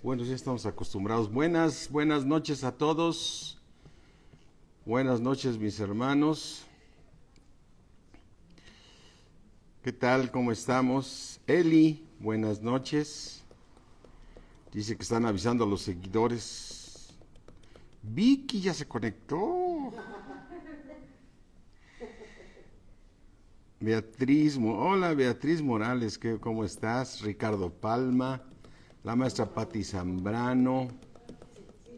Bueno, ya estamos acostumbrados. Buenas noches a todos. Buenas noches, mis hermanos. ¿Qué tal? ¿Cómo estamos? Eli, buenas noches. Dice que están avisando a los seguidores. Vicky ya se conectó. Hola Beatriz Morales, ¿cómo estás? Ricardo Palma, la maestra Patti Zambrano,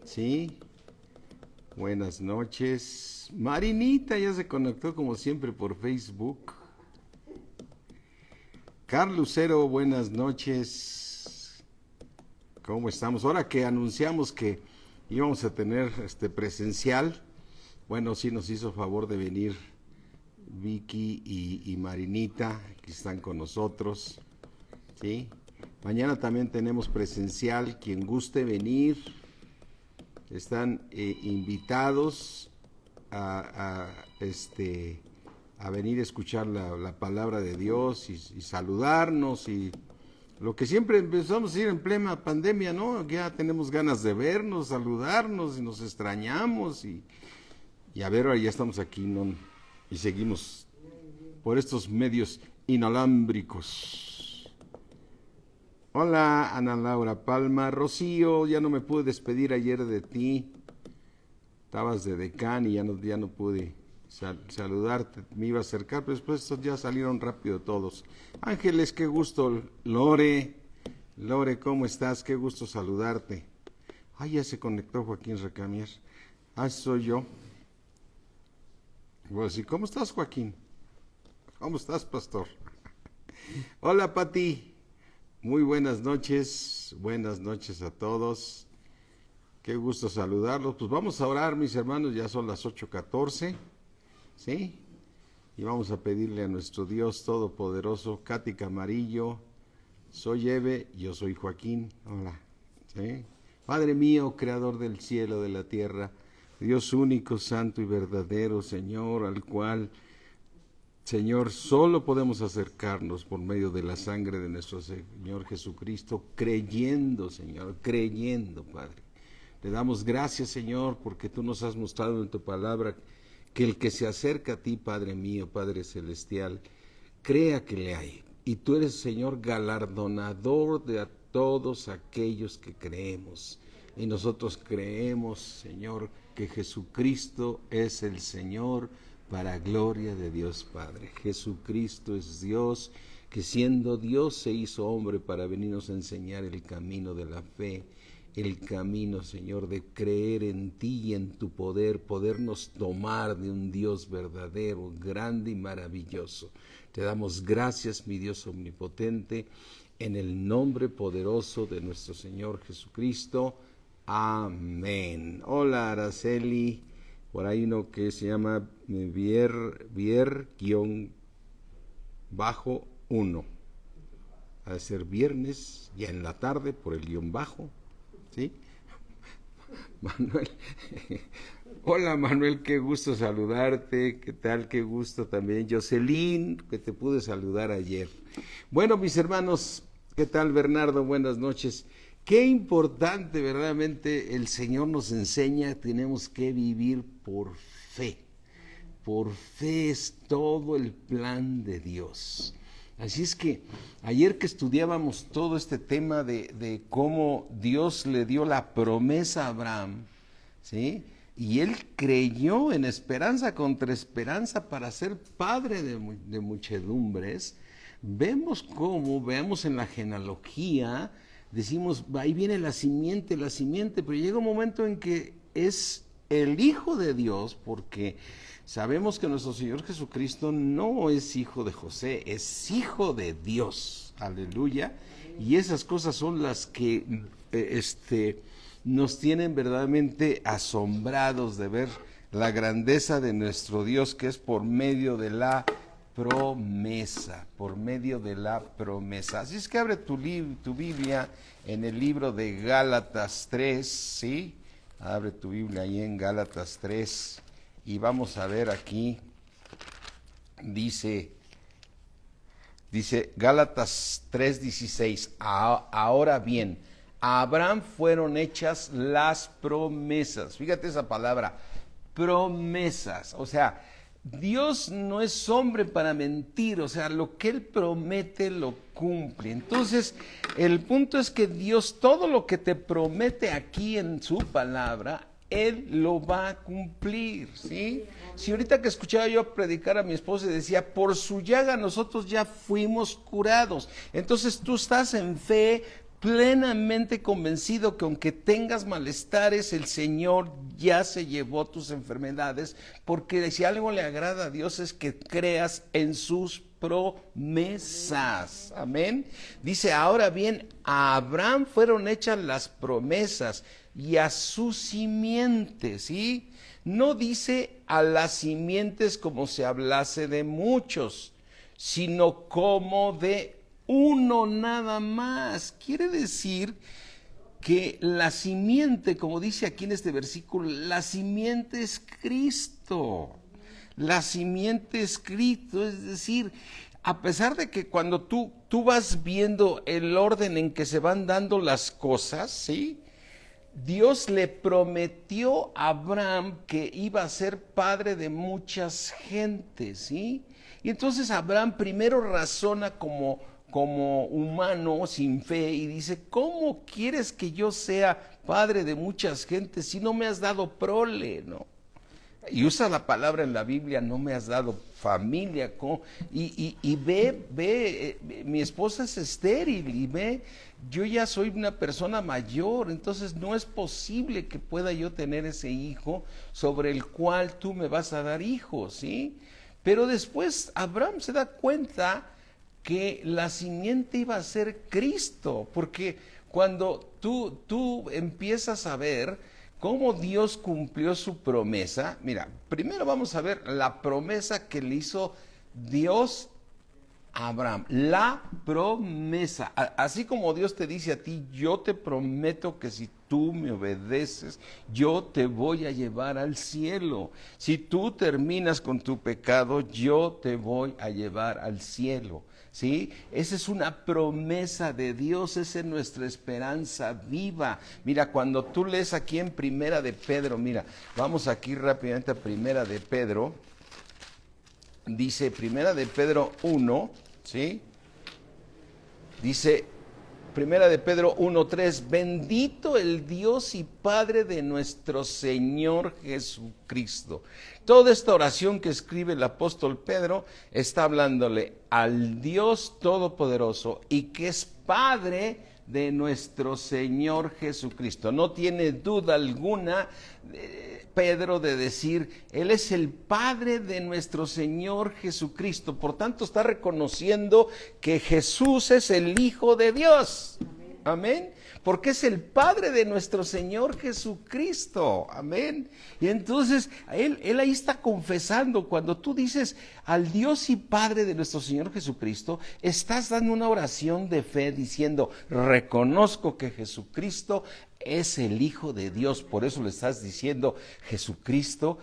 ¿sí? Buenas noches. Marinita ya se conectó como siempre por Facebook. Carlos Lucero, buenas noches. ¿Cómo estamos? Ahora que anunciamos que íbamos a tener presencial, bueno, sí nos hizo favor de venir Vicky y Marinita, que están con nosotros, ¿sí? Mañana también tenemos presencial, quien guste venir, están invitados a venir a escuchar la palabra de Dios y saludarnos y lo que siempre empezamos a ir en plena pandemia, ¿no? Ya tenemos ganas de vernos, saludarnos y nos extrañamos y a ver, ahora ya estamos aquí, ¿no? Y seguimos por estos medios inalámbricos. Hola, Ana Laura Palma. Rocío, ya no me pude despedir ayer de ti. Estabas de decán y ya no pude saludarte. Me iba a acercar, pero después ya salieron rápido todos. Ángeles, qué gusto. Lore, ¿cómo estás? Qué gusto saludarte. Ay, ya se conectó Joaquín Recamier. Soy yo. Pues, ¿y cómo estás, Joaquín? ¿Cómo estás, pastor? Hola, Pati. Muy buenas noches a todos. Qué gusto saludarlos. Pues vamos a orar, mis hermanos, ya son las 8:14, ¿sí? Y vamos a pedirle a nuestro Dios Todopoderoso, Katy Camarillo, soy Eve, yo soy Joaquín, hola, ¿sí? Padre mío, creador del cielo, de la tierra, Dios único, santo y verdadero, Señor, al cual, Señor, solo podemos acercarnos por medio de la sangre de nuestro Señor Jesucristo, creyendo, Señor, creyendo, Padre. Le damos gracias, Señor, porque tú nos has mostrado en tu palabra que el que se acerca a ti, Padre mío, Padre celestial, crea que le hay. Y tú eres, Señor, galardonador de a todos aquellos que creemos. Y nosotros creemos, Señor, que Jesucristo es el Señor para gloria de Dios Padre. Jesucristo es Dios, que siendo Dios se hizo hombre para venirnos a enseñar el camino de la fe, el camino, Señor, de creer en ti y en tu poder, podernos tomar de un Dios verdadero, grande y maravilloso. Te damos gracias, mi Dios omnipotente, en el nombre poderoso de nuestro Señor Jesucristo. Amén. Hola, Araceli. Por ahí uno que se llama Vier-1. Ha de ser viernes, ya en la tarde, por el guión bajo. ¿Sí? Manuel. Hola, Manuel, qué gusto saludarte. ¿Qué tal? Qué gusto también. Jocelyn, que te pude saludar ayer. Bueno, mis hermanos, ¿qué tal, Bernardo? Buenas noches. Qué importante, verdaderamente, el Señor nos enseña, tenemos que vivir por fe. Por fe es todo el plan de Dios. Así es que ayer que estudiábamos todo este tema de cómo Dios le dio la promesa a Abraham, ¿sí? Y él creyó en esperanza contra esperanza para ser padre de muchedumbres, vemos en la genealogía, decimos, ahí viene la simiente, pero llega un momento en que es el Hijo de Dios, porque sabemos que nuestro Señor Jesucristo no es hijo de José, es hijo de Dios, aleluya, y esas cosas son las que nos tienen verdaderamente asombrados de ver la grandeza de nuestro Dios, que es por medio de la promesa, Así es que abre tu Biblia en el libro de Gálatas 3, ¿sí? Abre tu Biblia ahí en Gálatas 3 y vamos a ver aquí, dice Gálatas 3:16, ahora bien, a Abraham fueron hechas las promesas. Fíjate esa palabra, promesas. O sea, Dios no es hombre para mentir, o sea, lo que Él promete lo cumple. Entonces, el punto es que Dios, todo lo que te promete aquí en su palabra, Él lo va a cumplir, ¿sí? Si ahorita que escuchaba yo predicar a mi esposa y decía, por su llaga nosotros ya fuimos curados. Entonces tú estás en fe, plenamente convencido que aunque tengas malestares, el Señor ya se llevó tus enfermedades, porque si algo le agrada a Dios es que creas en sus promesas. Amén. Dice, ahora bien, a Abraham fueron hechas las promesas y a su simiente, ¿sí? No dice a las simientes como si hablase de muchos, sino como de uno nada más. Quiere decir que la simiente, como dice aquí en este versículo, la simiente es Cristo. La simiente es Cristo, es decir, a pesar de que cuando tú vas viendo el orden en que se van dando las cosas, ¿sí? Dios le prometió a Abraham que iba a ser padre de muchas gentes, ¿sí? Y entonces Abraham primero razona como humano sin fe y dice, ¿cómo quieres que yo sea padre de muchas gentes si no me has dado prole, no? Y usa la palabra en la Biblia, no me has dado familia, y ve, mi esposa es estéril, y ve, yo ya soy una persona mayor, entonces no es posible que pueda yo tener ese hijo sobre el cual tú me vas a dar hijos, ¿sí? Pero después Abraham se da cuenta que la simiente iba a ser Cristo, porque cuando tú empiezas a ver cómo Dios cumplió su promesa, mira, primero vamos a ver la promesa que le hizo Dios a Abraham, la promesa, así como Dios te dice a ti, yo te prometo que si tú me obedeces, yo te voy a llevar al cielo. Si tú terminas con tu pecado, yo te voy a llevar al cielo. ¿Sí? Esa es una promesa de Dios, esa es nuestra esperanza viva. Mira, cuando tú lees aquí en Primera de Pedro, mira, vamos aquí rápidamente a Primera de Pedro, dice Primera de Pedro 1, ¿sí? Dice Primera de Pedro 1:3, bendito el Dios y Padre de nuestro Señor Jesucristo. Toda esta oración que escribe el apóstol Pedro está hablándole al Dios Todopoderoso y que es Padre de nuestro Señor Jesucristo. No tiene duda alguna Pedro de decir, Él es el Padre de nuestro Señor Jesucristo. Por tanto, está reconociendo que Jesús es el Hijo de Dios. Amén. Porque es el Padre de nuestro Señor Jesucristo. Amén. Y entonces, él ahí está confesando. Cuando tú dices al Dios y Padre de nuestro Señor Jesucristo, estás dando una oración de fe diciendo, reconozco que Jesucristo es el Hijo de Dios. Por eso le estás diciendo, Jesucristo,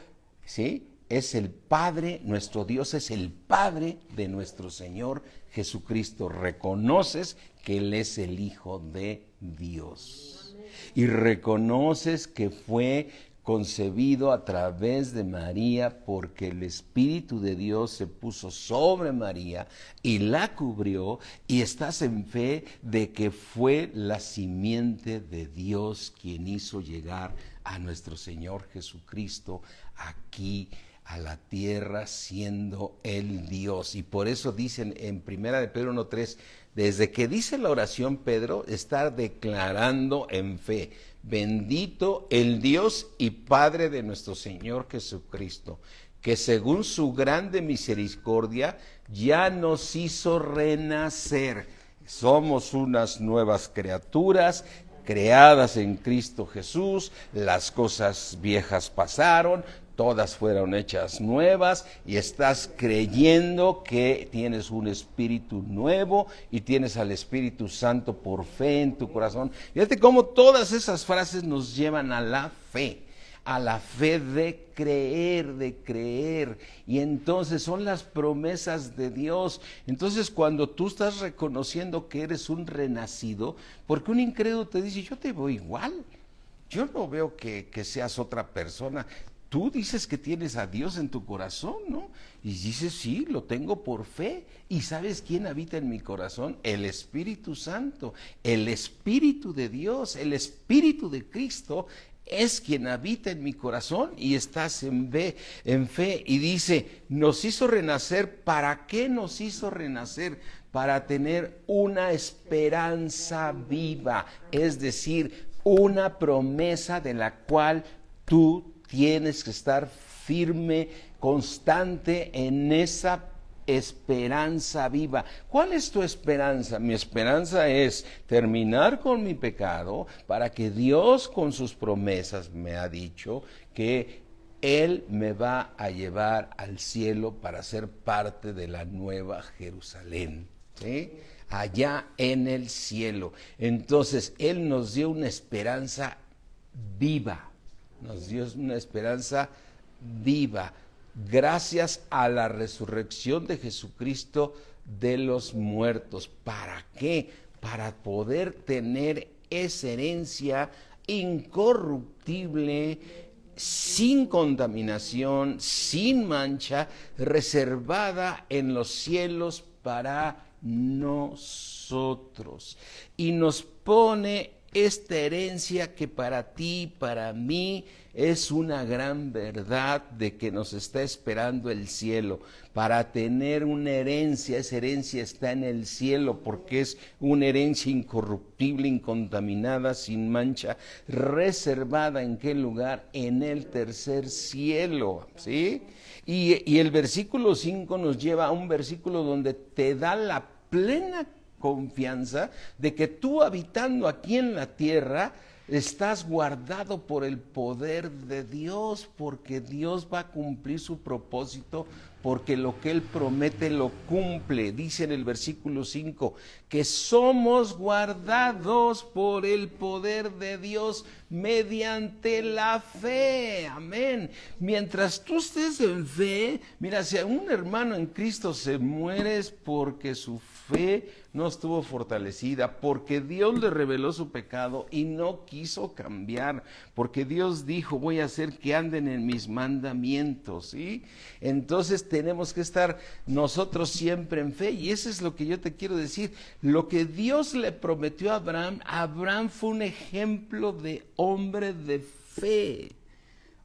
¿sí? Es el Padre, nuestro Dios es el Padre de nuestro Señor Jesucristo. Reconoces que Él es el Hijo de Dios. Y reconoces que fue concebido a través de María porque el Espíritu de Dios se puso sobre María y la cubrió, y estás en fe de que fue la simiente de Dios quien hizo llegar a nuestro Señor Jesucristo aquí a la tierra siendo el Dios. Y por eso dicen en Primera de Pedro 1:3, desde que dice la oración Pedro, está declarando en fe, bendito el Dios y Padre de nuestro Señor Jesucristo, que según su grande misericordia ya nos hizo renacer. Somos unas nuevas criaturas, creadas en Cristo Jesús, las cosas viejas pasaron, todas fueron hechas nuevas, y estás creyendo que tienes un espíritu nuevo y tienes al Espíritu Santo por fe en tu corazón. Fíjate cómo todas esas frases nos llevan a la fe. a la fe de creer. Y entonces son las promesas de Dios. Entonces cuando tú estás reconociendo que eres un renacido, porque un incrédulo te dice, yo te veo igual, yo no veo que seas otra persona. Tú dices que tienes a Dios en tu corazón, ¿no? Y dices, sí, lo tengo por fe. ¿Y sabes quién habita en mi corazón? El Espíritu Santo, el Espíritu de Dios, el Espíritu de Cristo es quien habita en mi corazón, y estás en fe. Y dice, nos hizo renacer. ¿Para qué nos hizo renacer? Para tener una esperanza viva, es decir, una promesa de la cual tú tienes que estar firme, constante en esa esperanza viva. ¿Cuál es tu esperanza? Mi esperanza es terminar con mi pecado, para que Dios con sus promesas me ha dicho que Él me va a llevar al cielo para ser parte de la nueva Jerusalén, ¿sí? Allá en el cielo. Entonces Él nos dio una esperanza viva. Nos dio una esperanza viva, gracias a la resurrección de Jesucristo de los muertos. ¿Para qué? Para poder tener esa herencia incorruptible, sin contaminación, sin mancha, reservada en los cielos para nosotros. Y nos pone esta herencia que para ti, para mí, es una gran verdad de que nos está esperando el cielo. Para tener una herencia, esa herencia está en el cielo, porque es una herencia incorruptible, incontaminada, sin mancha, reservada ¿en qué lugar? En el tercer cielo, ¿sí? Y el versículo 5 nos lleva a un versículo donde te da la plena confianza de que tú, habitando aquí en la tierra, estás guardado por el poder de Dios, porque Dios va a cumplir su propósito, porque lo que Él promete lo cumple. Dice en el versículo 5 que somos guardados por el poder de Dios mediante la fe. Amén. Mientras tú estés en fe, mira, si un hermano en Cristo se muere, es porque su fe no estuvo fortalecida, porque Dios le reveló su pecado y no quiso cambiar, porque Dios dijo, voy a hacer que anden en mis mandamientos, ¿sí? Entonces tenemos que estar nosotros siempre en fe, y eso es lo que yo te quiero decir. Lo que Dios le prometió a Abraham, Abraham fue un ejemplo de hombre de fe,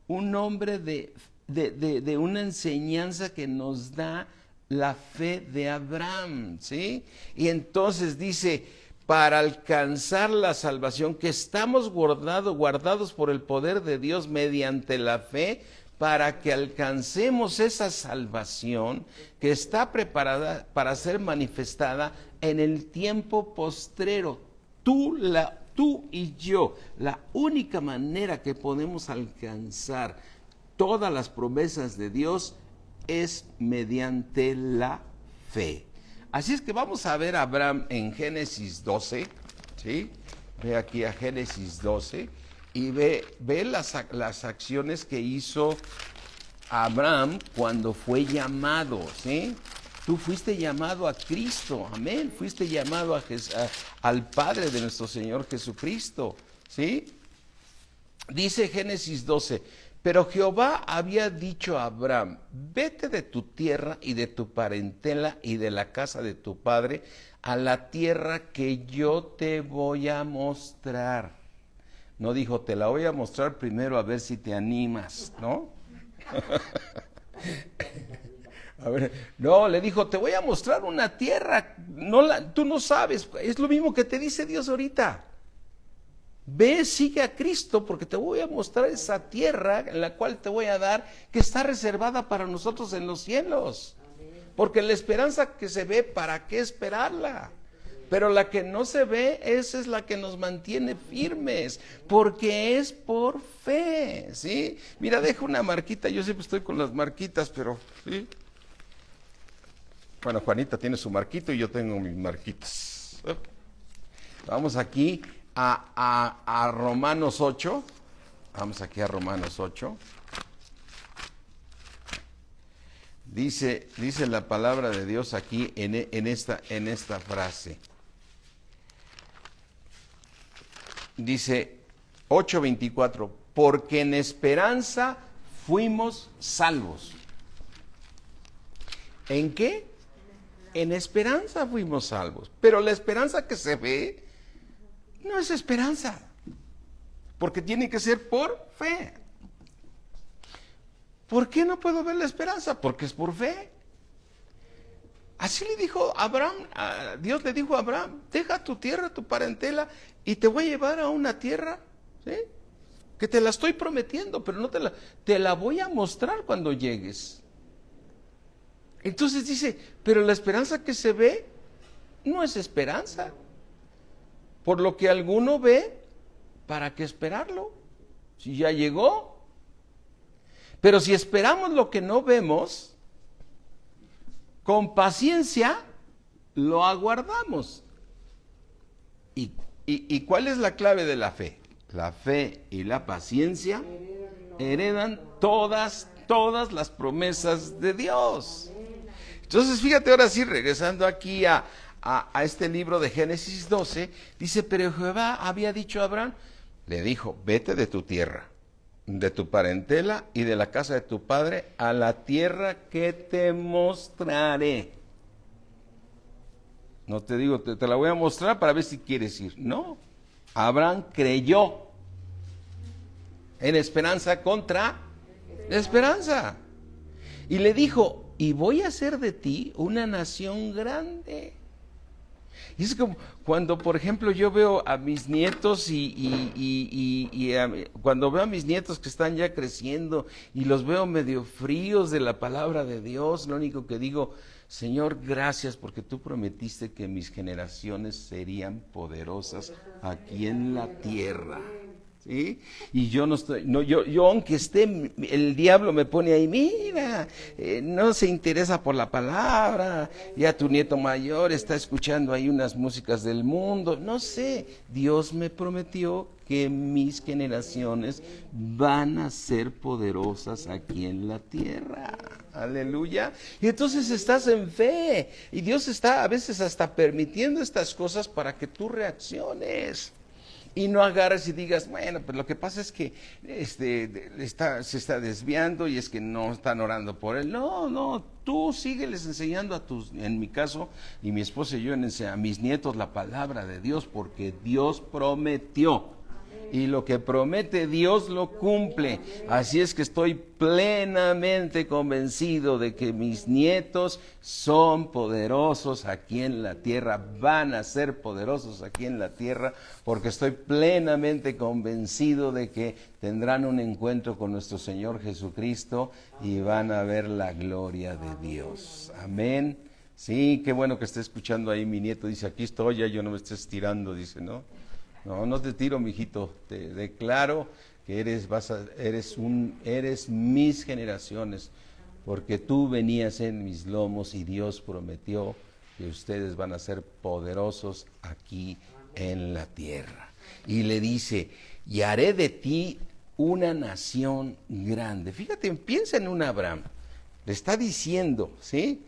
un hombre de una enseñanza que nos da la fe de Abraham, ¿sí? Y entonces dice, para alcanzar la salvación, que estamos guardados por el poder de Dios mediante la fe, para que alcancemos esa salvación que está preparada para ser manifestada en el tiempo postrero. Tú y yo, la única manera que podemos alcanzar todas las promesas de Dios es mediante la fe. Así es que vamos a ver a Abraham en Génesis 12, ¿sí? Ve aquí a Génesis 12 y ve las acciones que hizo Abraham cuando fue llamado, ¿sí? Tú fuiste llamado a Cristo, amén. Fuiste llamado al Padre de nuestro Señor Jesucristo, ¿sí? Dice Génesis 12, pero Jehová había dicho a Abraham, vete de tu tierra y de tu parentela y de la casa de tu padre a la tierra que yo te voy a mostrar. No dijo, te la voy a mostrar primero a ver si te animas, ¿no? A ver, no, le dijo, te voy a mostrar una tierra, tú no sabes, es lo mismo que te dice Dios ahorita. Ve, sigue a Cristo, porque te voy a mostrar esa tierra en la cual te voy a dar, que está reservada para nosotros en los cielos. Porque la esperanza que se ve, ¿para qué esperarla? Pero la que no se ve, esa es la que nos mantiene firmes, porque es por fe, ¿sí? Mira, deja una marquita, yo siempre estoy con las marquitas, pero, ¿sí? Bueno, Juanita tiene su marquito y yo tengo mis marquitas. Vamos aquí a Romanos 8, Vamos aquí a Romanos 8. Dice la palabra de Dios aquí en esta frase. Dice 8:24, porque en esperanza fuimos salvos. ¿En qué? En esperanza fuimos salvos. Pero la esperanza que se ve no es esperanza, porque tiene que ser por fe. ¿Por qué no puedo ver la esperanza? Porque es por fe. Así le dijo Abraham, Dios le dijo a Abraham, deja tu tierra, tu parentela, y te voy a llevar a una tierra, ¿sí?, que te la estoy prometiendo, pero no te la voy a mostrar cuando llegues. Entonces dice, pero la esperanza que se ve no es esperanza. Por lo que alguno ve, ¿para qué esperarlo? Si ya llegó. Pero si esperamos lo que no vemos, con paciencia lo aguardamos. ¿Y cuál es la clave de la fe? La fe y la paciencia heredan todas las promesas de Dios. Entonces, fíjate ahora sí, regresando aquí a este libro de Génesis 12, dice, pero Jehová había dicho a Abraham, le dijo, vete de tu tierra, de tu parentela y de la casa de tu padre a la tierra que te mostraré. No te digo, te la voy a mostrar para ver si quieres ir. No, Abraham creyó en esperanza contra esperanza. Y le dijo, y voy a hacer de ti una nación grande. Y es como cuando, por ejemplo, yo veo a mis nietos cuando veo a mis nietos que están ya creciendo y los veo medio fríos de la palabra de Dios, lo único que digo, Señor, gracias porque tú prometiste que mis generaciones serían poderosas aquí en la tierra. ¿Sí? Y yo no estoy, yo aunque esté, el diablo me pone ahí, mira, no se interesa por la palabra, ya tu nieto mayor está escuchando ahí unas músicas del mundo, no sé, Dios me prometió que mis generaciones van a ser poderosas aquí en la tierra. Aleluya. Y entonces estás en fe, y Dios está a veces hasta permitiendo estas cosas para que tú reacciones. Y no agarres y digas, bueno, pues lo que pasa es que se está desviando y es que no están orando por él. No, tú sígueles enseñando en mi caso, y mi esposa y yo, a mis nietos la palabra de Dios, porque Dios prometió. Y lo que promete Dios lo cumple. Así es que estoy plenamente convencido de que mis nietos son poderosos aquí en la tierra, van a ser poderosos aquí en la tierra, porque estoy plenamente convencido de que tendrán un encuentro con nuestro Señor Jesucristo y van a ver la gloria de Dios. Amén. Sí, qué bueno que esté escuchando ahí mi nieto. Dice, aquí estoy, ya yo no me estés tirando, dice, ¿no? No te tiro, mijito, te declaro que eres mis generaciones, porque tú venías en mis lomos y Dios prometió que ustedes van a ser poderosos aquí en la tierra. Y le dice, y haré de ti una nación grande. Fíjate, piensa en un Abraham, le está diciendo, ¿sí?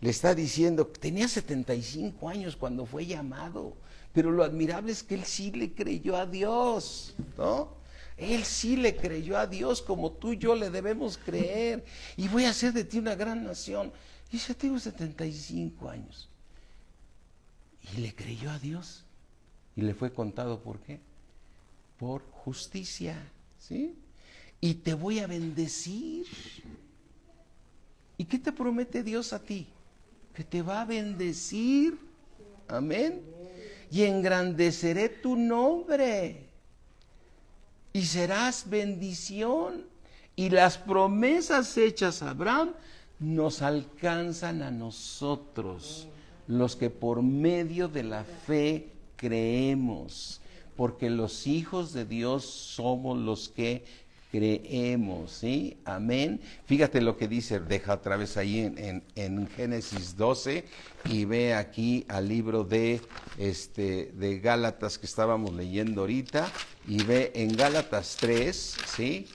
Le está diciendo, tenía 75 años cuando fue llamado. Pero lo admirable es que él sí le creyó a Dios, ¿no? Él sí le creyó a Dios como tú y yo le debemos creer. Y voy a hacer de ti una gran nación. Y dice, tengo 75 años. Y le creyó a Dios. Y le fue contado, ¿por qué? Por justicia, ¿sí? Y te voy a bendecir. ¿Y qué te promete Dios a ti? Que te va a bendecir. Amén. Y engrandeceré tu nombre, y serás bendición. Y las promesas hechas a Abraham nos alcanzan a nosotros, los que por medio de la fe creemos, porque los hijos de Dios somos los que creemos, ¿sí? Amén. Fíjate lo que dice, deja otra vez ahí en Génesis 12 y ve aquí al libro de Gálatas que estábamos leyendo ahorita y ve en Gálatas 3, ¿sí?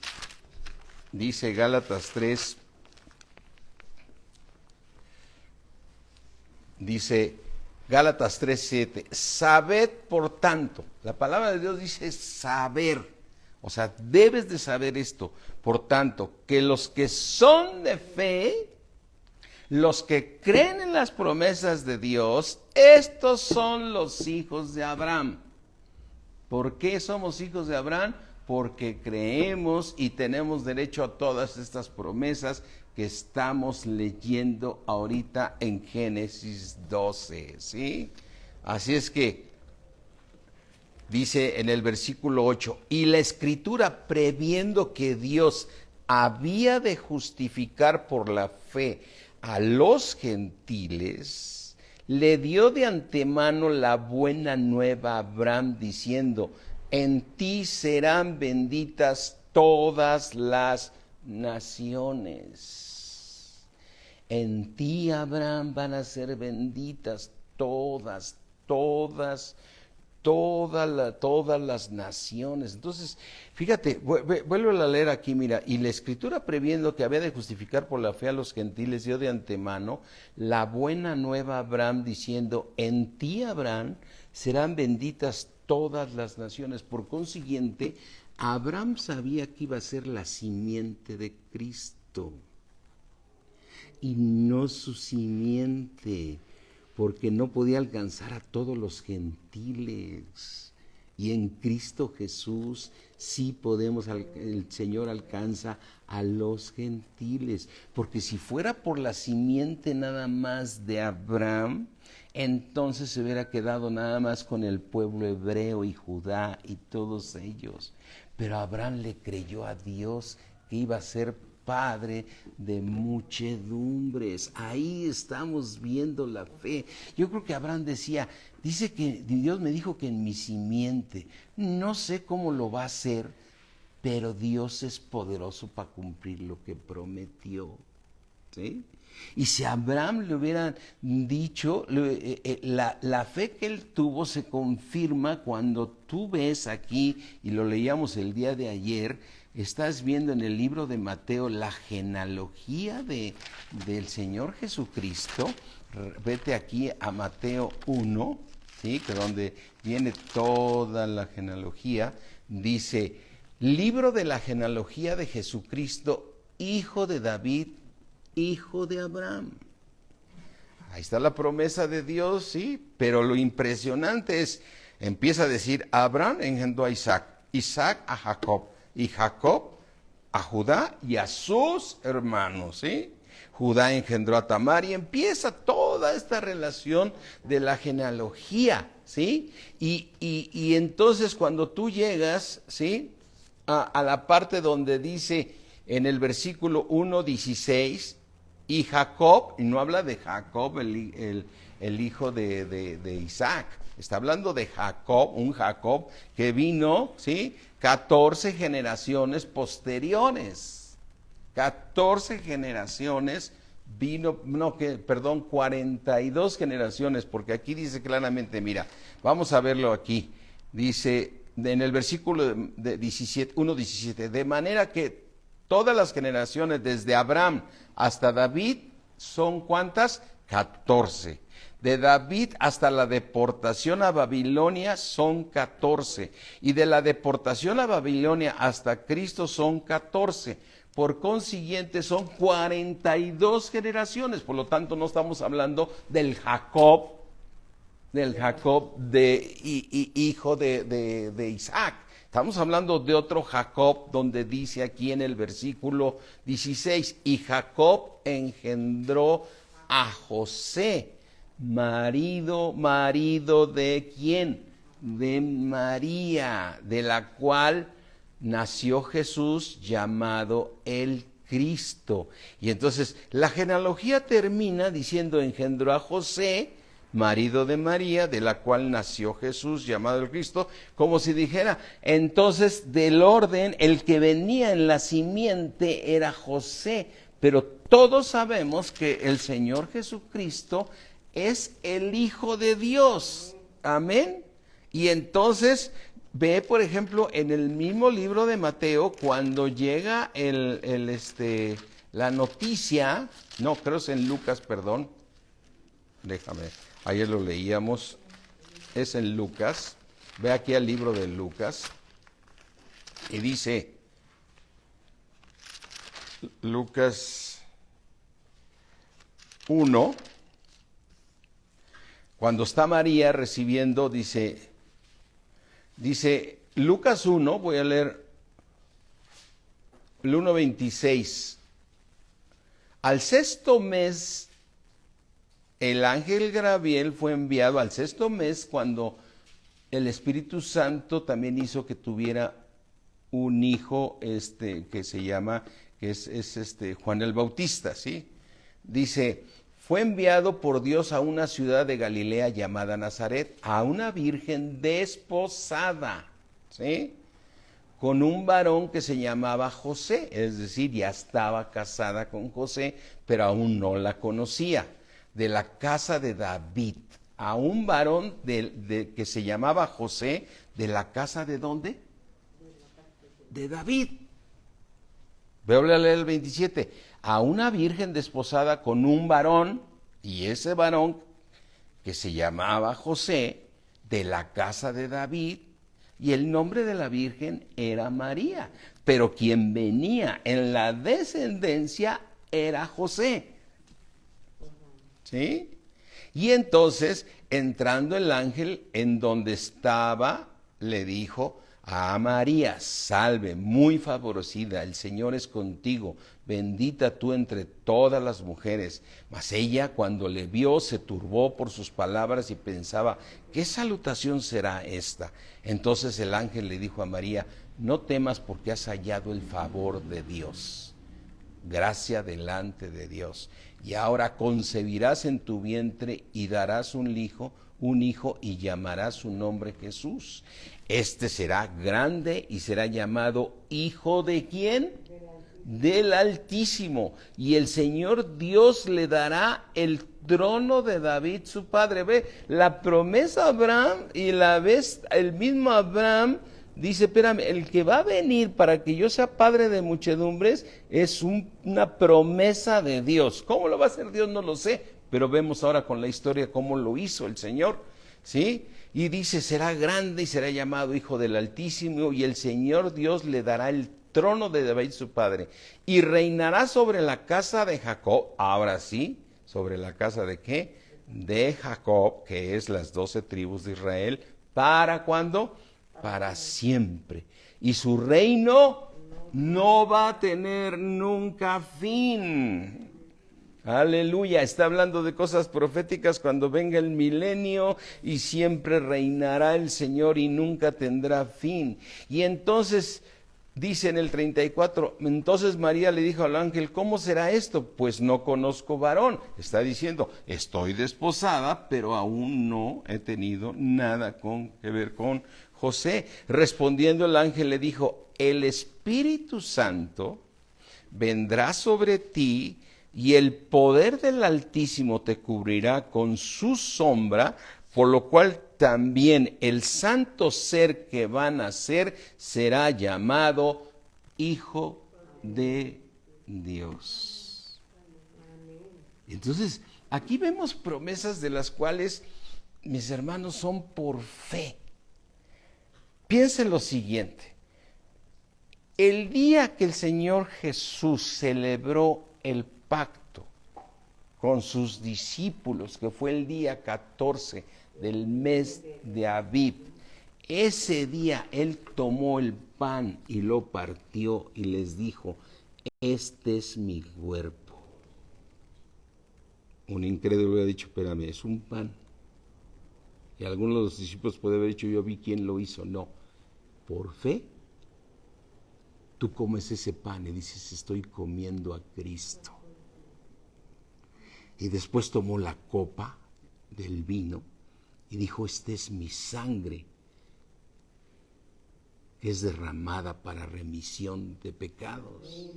Dice Gálatas 3, dice Gálatas 3:7, sabed por tanto, la palabra de Dios dice saber. O sea, debes de saber esto. Por tanto, que los que son de fe, los que creen en las promesas de Dios, estos son los hijos de Abraham. ¿Por qué somos hijos de Abraham? Porque creemos y tenemos derecho a todas estas promesas que estamos leyendo ahorita en Génesis 12, ¿sí? Así es que dice en el versículo 8, y la Escritura, previendo que Dios había de justificar por la fe a los gentiles, le dio de antemano la buena nueva a Abraham, diciendo, en ti serán benditas todas las naciones. En ti, Abraham, van a ser benditas todas las naciones. Entonces, fíjate, vuelvo a leer aquí, mira, y la Escritura, previendo que había de justificar por la fe a los gentiles, dio de antemano la buena nueva a Abraham, diciendo, en ti, Abraham, serán benditas todas las naciones. Por consiguiente, Abraham sabía que iba a ser la simiente de Cristo y no su simiente, porque no podía alcanzar a todos los gentiles. Y en Cristo Jesús sí podemos, el Señor alcanza a los gentiles. Porque si fuera por la simiente nada más de Abraham, entonces se hubiera quedado nada más con el pueblo hebreo y Judá y todos ellos. Pero Abraham le creyó a Dios que iba a ser padre de muchedumbres. Ahí estamos viendo la fe. Yo creo que Abraham dice que Dios me dijo que en mi simiente, no sé cómo lo va a hacer, pero Dios es poderoso para cumplir lo que prometió, ¿sí? Y si a Abraham le hubieran dicho, la fe que él tuvo se confirma cuando tú ves aquí, y lo leíamos el día de ayer, estás viendo en el libro de Mateo la genealogía del Señor Jesucristo. Vete aquí a Mateo 1, ¿sí? Que donde viene toda la genealogía. Dice, libro de la genealogía de Jesucristo, hijo de David, hijo de Abraham. Ahí está la promesa de Dios, sí, pero lo impresionante es, empieza a decir, Abraham engendró a Isaac, Isaac a Jacob, y Jacob a Judá y a sus hermanos, ¿sí? Judá engendró a Tamar y empieza toda esta relación de la genealogía, ¿sí? Y entonces cuando tú llegas, ¿sí? A la parte donde dice en el versículo 1:16, y Jacob, y no habla de Jacob, el hijo de Isaac, está hablando de Jacob, un Jacob que vino, ¿sí? 14 generaciones posteriores. 14 generaciones vino, 42 generaciones, porque aquí dice claramente, mira, vamos a verlo aquí. Dice en el versículo 1:17, de manera que todas las generaciones desde Abraham hasta David son ¿cuántas? 14. De David hasta la deportación a Babilonia son 14. Y de la deportación a Babilonia hasta Cristo son 14. Por consiguiente son 42 generaciones. Por lo tanto no estamos hablando del Jacob hijo de Isaac. Estamos hablando de otro Jacob, donde dice aquí en el versículo 16, y Jacob engendró a José, marido de ¿quién? De María, de la cual nació Jesús llamado el Cristo. Y entonces la genealogía termina diciendo engendró a José, marido de María, de la cual nació Jesús, llamado el Cristo, como si dijera, entonces del orden, el que venía en la simiente era José, pero todos sabemos que el Señor Jesucristo es el Hijo de Dios, amén. Y entonces ve, por ejemplo, en el mismo libro de Mateo, cuando llega la noticia, no, creo es en Lucas, perdón, déjame, ayer lo leíamos, es en Lucas, ve aquí al libro de Lucas, y dice, Lucas 1, cuando está María recibiendo, dice Lucas 1, voy a leer el 1:26, al sexto mes, el ángel Gabriel fue enviado al sexto mes cuando el Espíritu Santo también hizo que tuviera un hijo que se llama, que es Juan el Bautista, ¿sí? Dice, fue enviado por Dios a una ciudad de Galilea llamada Nazaret, a una virgen desposada, ¿sí? Con un varón que se llamaba José, es decir, ya estaba casada con José, pero aún no la conocía, de la casa de David, a un varón que se llamaba José, de la casa de ¿dónde? De David. Veo a leer el 27, a una virgen desposada con un varón, y ese varón que se llamaba José, de la casa de David, y el nombre de la virgen era María, pero quien venía en la descendencia era José, ¿sí? Y entonces, entrando el ángel en donde estaba, le dijo a María, salve, muy favorecida, el Señor es contigo, bendita tú entre todas las mujeres. Mas ella, cuando le vio, se turbó por sus palabras y pensaba, ¿qué salutación será esta? Entonces el ángel le dijo a María, no temas porque has hallado el favor de Dios, gracia delante de Dios. Y ahora concebirás en tu vientre y darás un hijo y llamarás su nombre Jesús. Este será grande y será llamado Hijo de ¿quién? Del Altísimo. Y el Señor Dios le dará el trono de David su padre. Ve, la promesa a Abraham, y la vez el mismo Abraham dice, espérame, el que va a venir para que yo sea padre de muchedumbres es una promesa de Dios. ¿Cómo lo va a hacer Dios? No lo sé, pero vemos ahora con la historia cómo lo hizo el Señor, ¿sí? Y dice, será grande y será llamado Hijo del Altísimo, y el Señor Dios le dará el trono de David su padre, y reinará sobre la casa de Jacob, ahora sí, sobre la casa de ¿qué? De Jacob, que es las 12 tribus de Israel, ¿para cuándo? Para siempre. Y su reino no va a tener nunca fin. Aleluya, está hablando de cosas proféticas cuando venga el milenio y siempre reinará el Señor y nunca tendrá fin. Y entonces dice en el 34, entonces María le dijo al ángel, ¿cómo será esto? Pues no conozco varón. Está diciendo, estoy desposada, pero aún no he tenido nada que ver con José. Respondiendo el ángel le dijo, el Espíritu Santo vendrá sobre ti y el poder del Altísimo te cubrirá con su sombra, por lo cual también el santo ser que va a nacer será llamado Hijo de Dios. Entonces, aquí vemos promesas de las cuales, mis hermanos, son por fe. Piensen lo siguiente, el día que el Señor Jesús celebró el pacto con sus discípulos, que fue el día 14 del mes de Abib, ese día Él tomó el pan y lo partió y les dijo, este es mi cuerpo. Un incrédulo hubiera dicho, espérame, es un pan. Y algunos de los discípulos puede haber dicho, yo vi quién lo hizo. No, por fe, tú comes ese pan y dices, estoy comiendo a Cristo. Y después tomó la copa del vino y dijo: esta es mi sangre, que es derramada para remisión de pecados.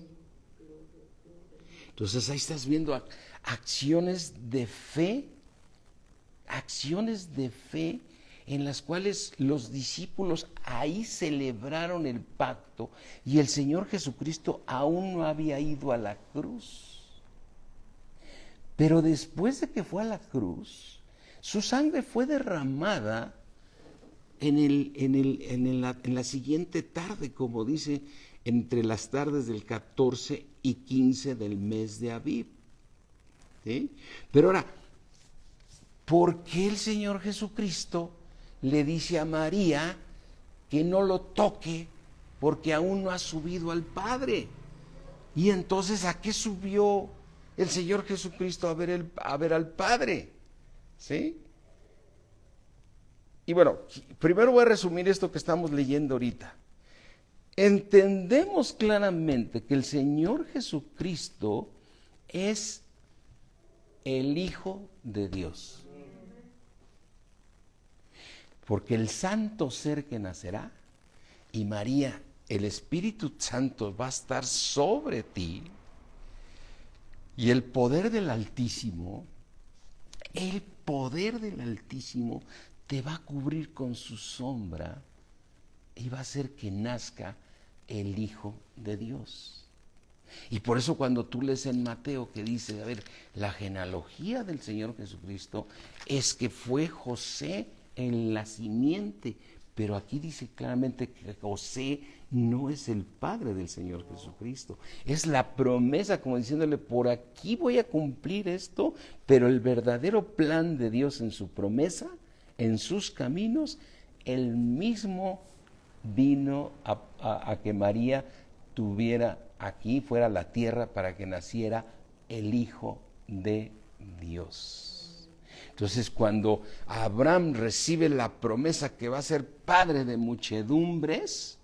Entonces ahí estás viendo acciones de fe en las cuales los discípulos ahí celebraron el pacto y el Señor Jesucristo aún no había ido a la cruz. Pero después de que fue a la cruz, su sangre fue derramada en la siguiente tarde, como dice, entre las tardes del 14 y 15 del mes de Abib. ¿Sí? Pero ahora, ¿por qué el Señor Jesucristo le dice a María que no lo toque porque aún no ha subido al Padre? Y entonces, ¿a qué subió el Señor Jesucristo a ver al Padre? ¿Sí? Y bueno, primero voy a resumir esto que estamos leyendo ahorita. Entendemos claramente que el Señor Jesucristo es el Hijo de Dios. Porque el santo ser que nacerá, y María, el Espíritu Santo va a estar sobre ti, y el poder del Altísimo te va a cubrir con su sombra y va a hacer que nazca el Hijo de Dios. Y por eso cuando tú lees en Mateo que dice, a ver, la genealogía del Señor Jesucristo es que fue José en la simiente, pero aquí dice claramente que José no es el padre del Señor Jesucristo, es la promesa, como diciéndole, por aquí voy a cumplir esto, pero el verdadero plan de Dios en su promesa, en sus caminos, él mismo vino a que María tuviera aquí, fuera la tierra, para que naciera el Hijo de Dios. Entonces, cuando Abraham recibe la promesa que va a ser padre de muchedumbres,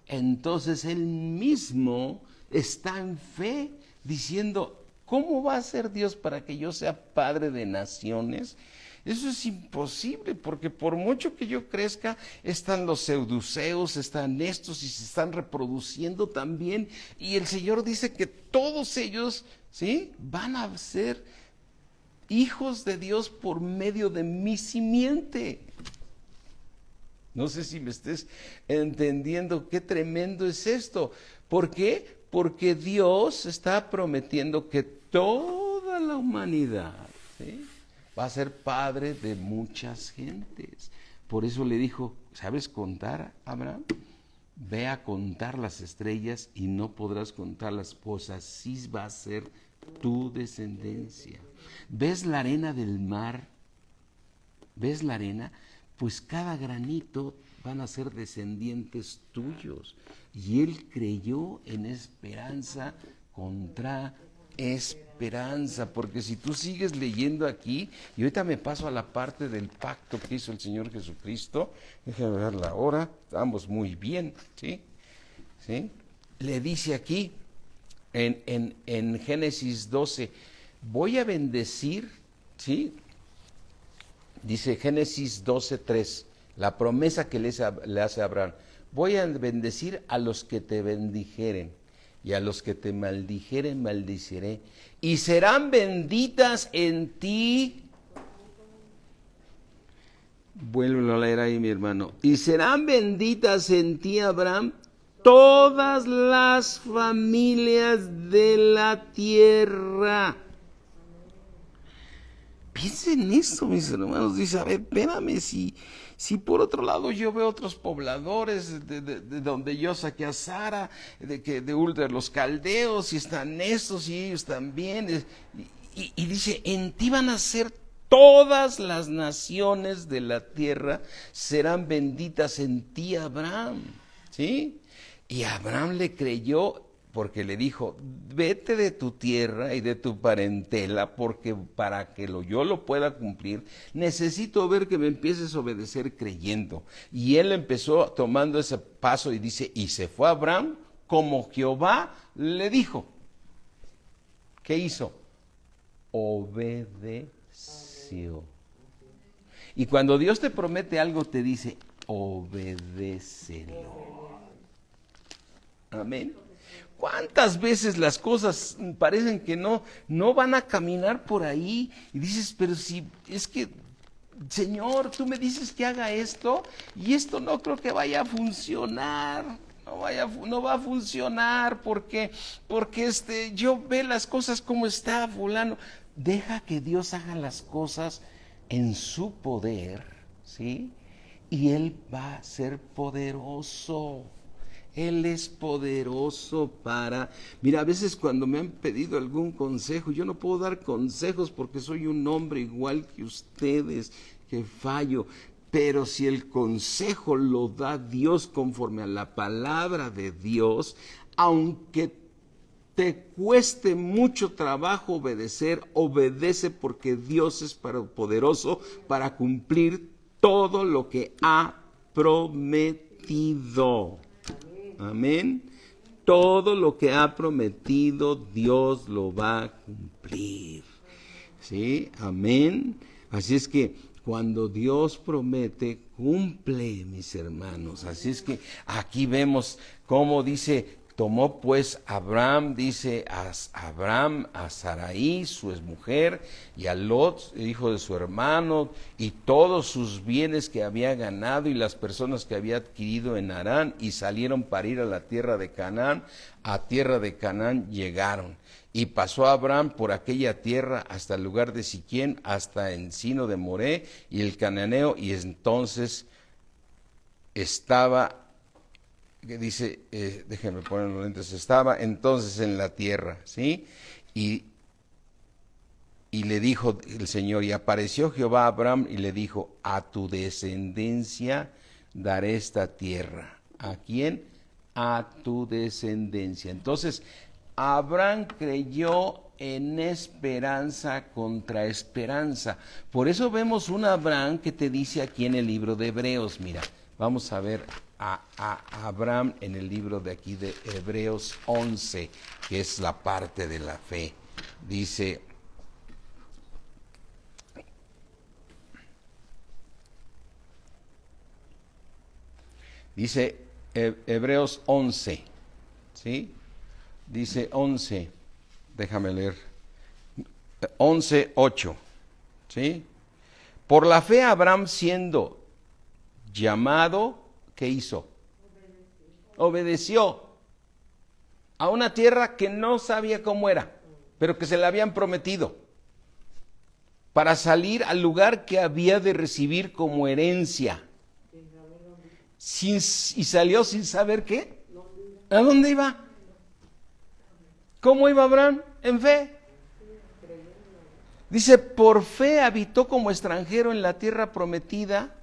entonces él mismo está en fe diciendo, ¿cómo va a ser Dios para que yo sea padre de naciones? Eso es imposible, porque por mucho que yo crezca, están los seuduceos, están estos y se están reproduciendo también. Y el Señor dice que todos ellos, ¿sí?, van a ser hijos de Dios por medio de mi simiente. No sé si me estés entendiendo qué tremendo es esto. ¿Por qué? Porque Dios está prometiendo que toda la humanidad, ¿sí?, va a ser padre de muchas gentes. Por eso le dijo, ¿sabes contar, Abraham? Ve a contar las estrellas y no podrás contarlas, pues así va a ser tu descendencia. ¿Ves la arena del mar? ¿Ves la arena? Pues cada granito van a ser descendientes tuyos. Y él creyó en esperanza contra esperanza, porque si tú sigues leyendo aquí, y ahorita me paso a la parte del pacto que hizo el Señor Jesucristo, déjame ver la hora, estamos muy bien, ¿sí? ¿Sí? Le dice aquí, en Génesis 12, voy a bendecir, ¿sí? Dice Génesis 12:3, la promesa que le hace a Abraham, voy a bendecir a los que te bendijeren, y a los que te maldijeren, maldiciré, y serán benditas en ti. Vuélvelo a leer ahí, mi hermano. Y serán benditas en ti, Abraham, todas las familias de la tierra. Piensen en esto, mis hermanos. Dice, a ver, espérame, si por otro lado yo veo otros pobladores de donde yo saqué a Sara, de Ur de los caldeos, y están estos y ellos también, y dice, en ti van a ser todas las naciones de la tierra, serán benditas en ti, Abraham, ¿sí? Y Abraham le creyó, porque le dijo, vete de tu tierra y de tu parentela, porque para que yo lo pueda cumplir, necesito ver que me empieces a obedecer creyendo. Y él empezó tomando ese paso y dice, y se fue Abraham como Jehová le dijo. ¿Qué hizo? Obedeció. Y cuando Dios te promete algo, te dice, obedécelo. Amén. ¿Cuántas veces las cosas parecen que no van a caminar por ahí? Y dices, pero si es que, Señor, tú me dices que haga esto, y esto no creo que vaya a funcionar. No va a funcionar porque yo ve las cosas como está fulano. Deja que Dios haga las cosas en su poder, ¿sí? Y Él va a ser poderoso. Él es poderoso para... Mira, a veces cuando me han pedido algún consejo, yo no puedo dar consejos porque soy un hombre igual que ustedes, que fallo. Pero si el consejo lo da Dios conforme a la palabra de Dios, aunque te cueste mucho trabajo obedecer, obedece porque Dios es poderoso para cumplir todo lo que ha prometido. Amén. Todo lo que ha prometido Dios lo va a cumplir. ¿Sí? Amén. Así es que cuando Dios promete, cumple, mis hermanos. Así es que aquí vemos cómo dice, tomó pues Abraham, dice a Sarai, su exmujer, y a Lot, hijo de su hermano, y todos sus bienes que había ganado y las personas que había adquirido en Harán, y salieron para ir a la tierra de Canaán. A tierra de Canaán llegaron. Y pasó Abraham por aquella tierra hasta el lugar de Siquén, hasta Encino de Moré y el cananeo, y entonces estaba, que dice, déjenme poner los lentes, estaba entonces en la tierra, ¿sí? Y le dijo el Señor, y apareció Jehová a Abraham y le dijo, a tu descendencia daré esta tierra. ¿A quién? A tu descendencia. Entonces, Abraham creyó en esperanza contra esperanza. Por eso vemos un Abraham que te dice aquí en el libro de Hebreos. Mira, vamos a ver a Abraham en el libro de aquí de Hebreos 11, que es la parte de la fe. Dice, Hebreos 11, ¿sí? Dice 11, déjame leer, 11:8, ¿sí? Por la fe Abraham siendo llamado, ¿qué hizo? Obedeció a una tierra que no sabía cómo era, pero que se le habían prometido, para salir al lugar que había de recibir como herencia. Y salió sin saber qué. ¿A dónde iba? ¿Cómo iba Abraham? En fe. Dice, por fe habitó como extranjero en la tierra prometida,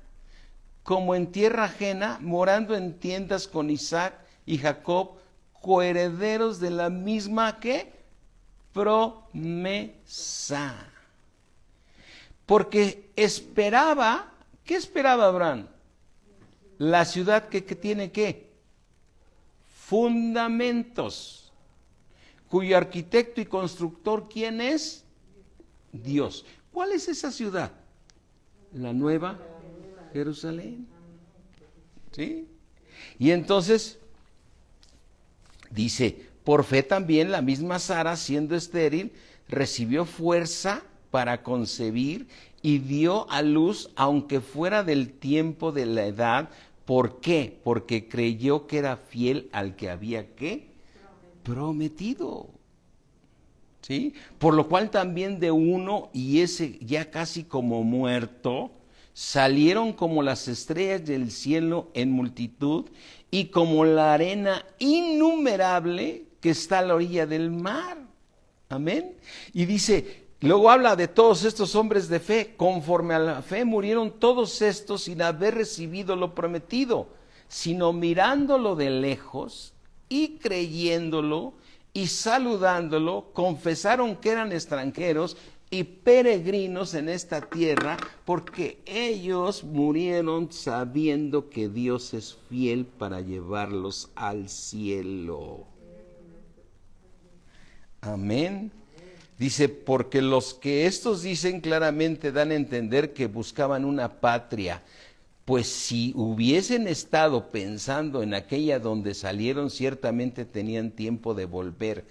como en tierra ajena, morando en tiendas con Isaac y Jacob, coherederos de la misma que promesa. Porque esperaba, ¿qué esperaba Abraham? La ciudad que tiene ¿qué? Fundamentos, cuyo arquitecto y constructor, ¿quién es? Dios. ¿Cuál es esa ciudad? La Nueva Jerusalén. ¿Sí? Y entonces dice, por fe también la misma Sara, siendo estéril, recibió fuerza para concebir y dio a luz, aunque fuera del tiempo de la edad. ¿Por qué? Porque creyó que era fiel al que había ¿qué? Prometido. ¿Sí? Por lo cual también de uno, y ese ya casi como muerto, salieron como las estrellas del cielo en multitud y como la arena innumerable que está a la orilla del mar. Amén. Y dice, luego habla de todos estos hombres de fe, conforme a la fe murieron todos estos sin haber recibido lo prometido, sino mirándolo de lejos y creyéndolo y saludándolo, confesaron que eran extranjeros y peregrinos en esta tierra, porque ellos murieron sabiendo que Dios es fiel para llevarlos al cielo. Amén. Dice, porque los que estos dicen claramente dan a entender que buscaban una patria, pues si hubiesen estado pensando en aquella donde salieron, ciertamente tenían tiempo de volver.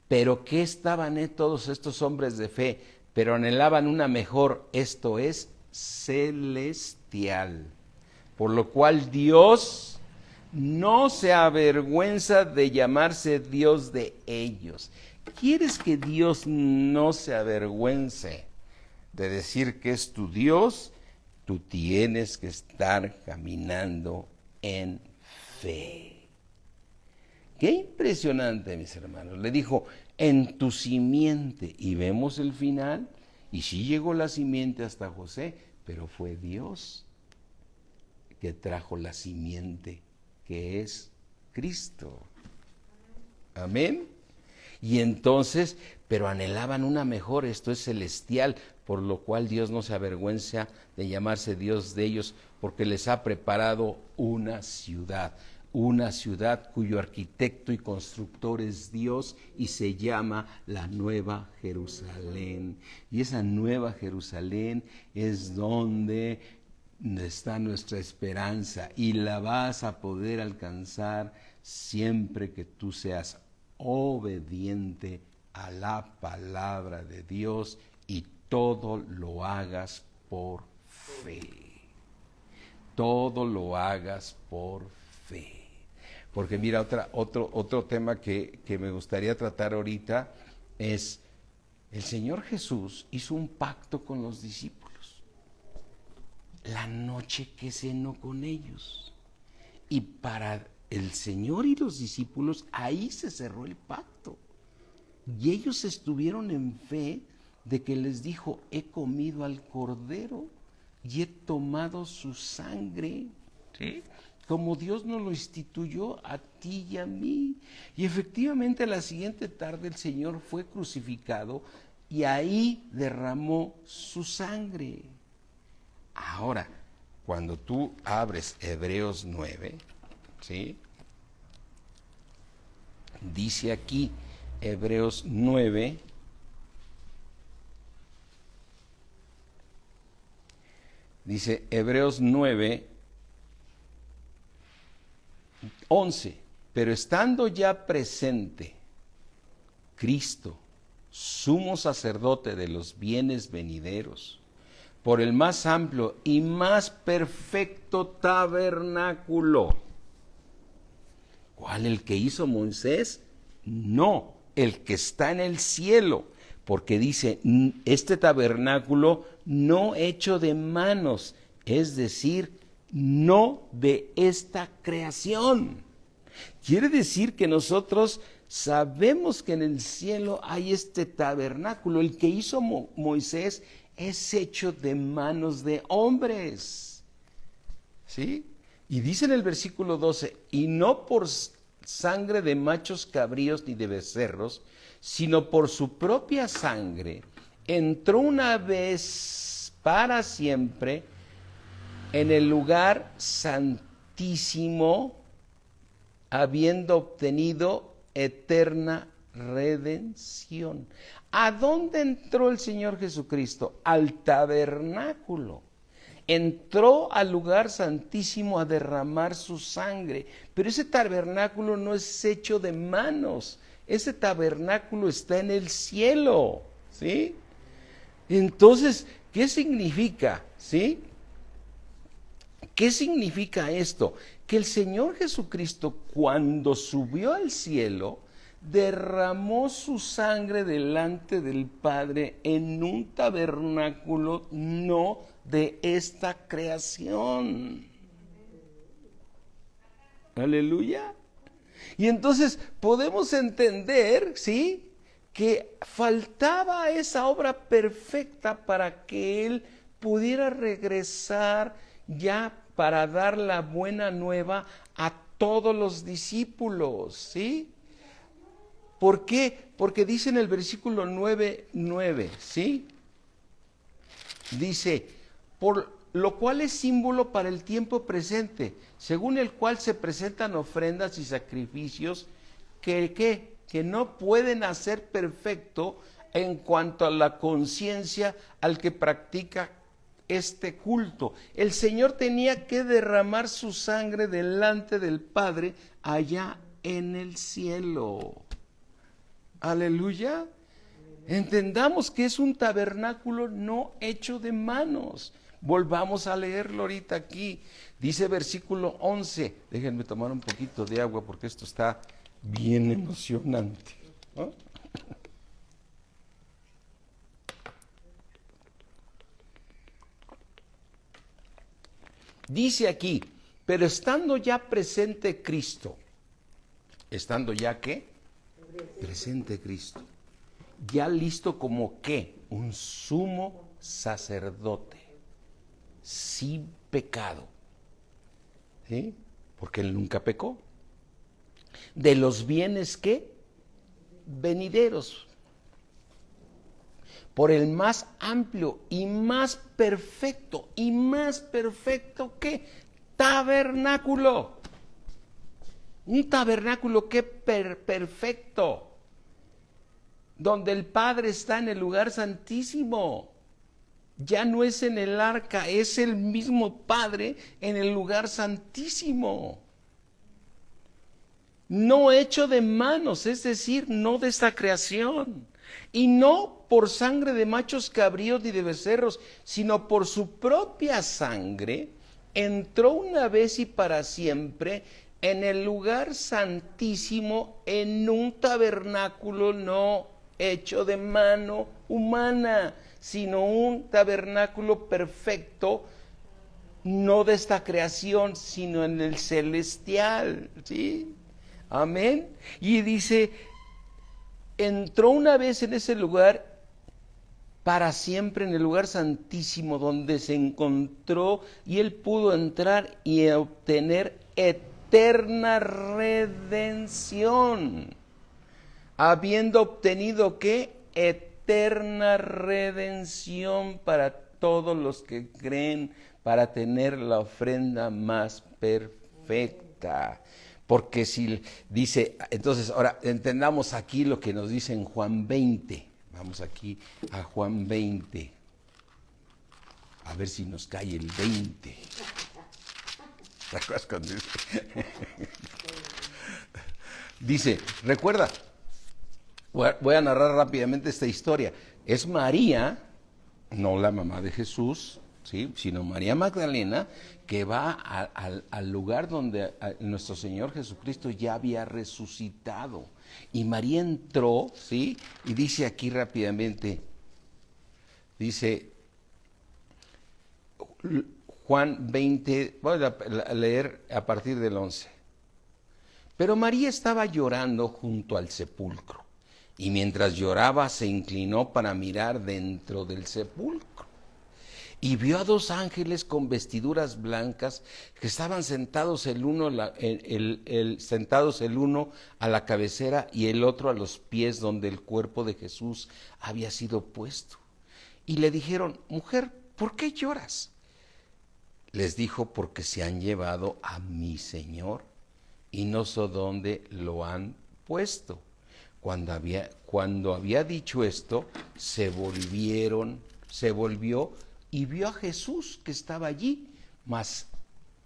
Pero ¿qué estaban todos estos hombres de fe? Pero anhelaban una mejor, esto es, celestial. Por lo cual Dios no se avergüenza de llamarse Dios de ellos. ¿Quieres que Dios no se avergüence de decir que es tu Dios? Tú tienes que estar caminando en fe. Qué impresionante, mis hermanos. Le dijo, en tu simiente. Y vemos el final. Y sí llegó la simiente hasta José, pero fue Dios que trajo la simiente, que es Cristo. Amén. Y entonces, pero anhelaban una mejor, esto es celestial, por lo cual Dios no se avergüenza de llamarse Dios de ellos, porque les ha preparado una ciudad cuyo arquitecto y constructor es Dios y se llama la Nueva Jerusalén. Y esa Nueva Jerusalén es donde está nuestra esperanza y la vas a poder alcanzar siempre que tú seas obediente a la palabra de Dios y todo lo hagas por fe. Todo lo hagas por fe. Porque mira, otro tema que me gustaría tratar ahorita es, el Señor Jesús hizo un pacto con los discípulos la noche que cenó con ellos. Y para el Señor y los discípulos, ahí se cerró el pacto. Y ellos estuvieron en fe de que les dijo, he comido al Cordero y he tomado su sangre, ¿sí? Como Dios nos lo instituyó a ti y a mí. Y efectivamente la siguiente tarde el Señor fue crucificado y ahí derramó su sangre. Ahora, cuando tú abres Hebreos 9, ¿sí? Dice aquí, Hebreos 9, dice Hebreos 9, 11, pero estando ya presente Cristo, sumo sacerdote de los bienes venideros, por el más amplio y más perfecto tabernáculo. ¿Cuál? ¿El que hizo Moisés? No, el que está en el cielo, porque dice, este tabernáculo no hecho de manos, es decir, no de esta creación. Quiere decir que nosotros sabemos que en el cielo hay este tabernáculo. El que hizo Moisés es hecho de manos de hombres. ¿Sí? Y dice en el versículo 12, y no por sangre de machos cabríos ni de becerros, sino por su propia sangre, entró una vez para siempre en el lugar santísimo, habiendo obtenido eterna redención. ¿A dónde entró el Señor Jesucristo? Al tabernáculo. Entró al lugar santísimo a derramar su sangre. Pero ese tabernáculo no es hecho de manos. Ese tabernáculo está en el cielo. ¿Sí? Entonces, ¿qué significa? ¿Sí? ¿Qué significa esto? Que el Señor Jesucristo, cuando subió al cielo, derramó su sangre delante del Padre en un tabernáculo no de esta creación. Aleluya. Y entonces podemos entender, ¿sí?, que faltaba esa obra perfecta para que Él pudiera regresar ya para dar la buena nueva a todos los discípulos, ¿sí? ¿Por qué? Porque dice en el versículo 9:9, ¿sí? Dice, por lo cual es símbolo para el tiempo presente, según el cual se presentan ofrendas y sacrificios que no pueden hacer perfecto en cuanto a la conciencia al que practica este culto. El Señor tenía que derramar su sangre delante del Padre allá en el cielo. Aleluya. Entendamos que es un tabernáculo no hecho de manos. Volvamos a leerlo ahorita aquí. Dice versículo 11. Déjenme tomar un poquito de agua porque esto está bien emocionante, ¿no? Dice aquí, pero estando ya presente Cristo, estando ya ¿qué? Presente Cristo, ya listo como ¿qué? Un sumo sacerdote, sin pecado, ¿sí? Porque él nunca pecó. De los bienes ¿qué? Venideros, por el más amplio y más perfecto ¿qué? Tabernáculo. Un tabernáculo que perfecto, donde el Padre está en el lugar santísimo. Ya no es en el arca, es el mismo Padre en el lugar santísimo. No hecho de manos, es decir, no de esta creación. Y no por sangre de machos cabríos ni de becerros, sino por su propia sangre, entró una vez y para siempre en el lugar santísimo, en un tabernáculo no hecho de mano humana, sino un tabernáculo perfecto, no de esta creación, sino en el celestial, ¿sí? Amén. Y dice, entró una vez en ese lugar para siempre, en el lugar santísimo donde se encontró, y él pudo entrar y obtener eterna redención, habiendo obtenido ¿qué? Eterna redención para todos los que creen, para tener la ofrenda más perfecta. Porque si dice, entonces ahora entendamos aquí lo que nos dice en Juan 20. Vamos aquí a Juan 20. A ver si nos cae el 20. ¿Te acuerdas cuando dice? Dice, recuerda, voy a narrar rápidamente esta historia. Es María, no la mamá de Jesús, ¿sí? Sino María Magdalena, que va al lugar donde nuestro Señor Jesucristo ya había resucitado. Y María entró, ¿sí? Y dice aquí rápidamente, dice Juan 20, voy a leer a partir del 11. Pero María estaba llorando junto al sepulcro, y mientras lloraba se inclinó para mirar dentro del sepulcro. Y vio a dos ángeles con vestiduras blancas que estaban sentados el uno a la cabecera y el otro a los pies donde el cuerpo de Jesús había sido puesto. Y le dijeron, mujer, ¿por qué lloras? Les dijo, porque se han llevado a mi Señor y no sé dónde lo han puesto. Cuando había dicho esto, se volvió y vio a Jesús que estaba allí, mas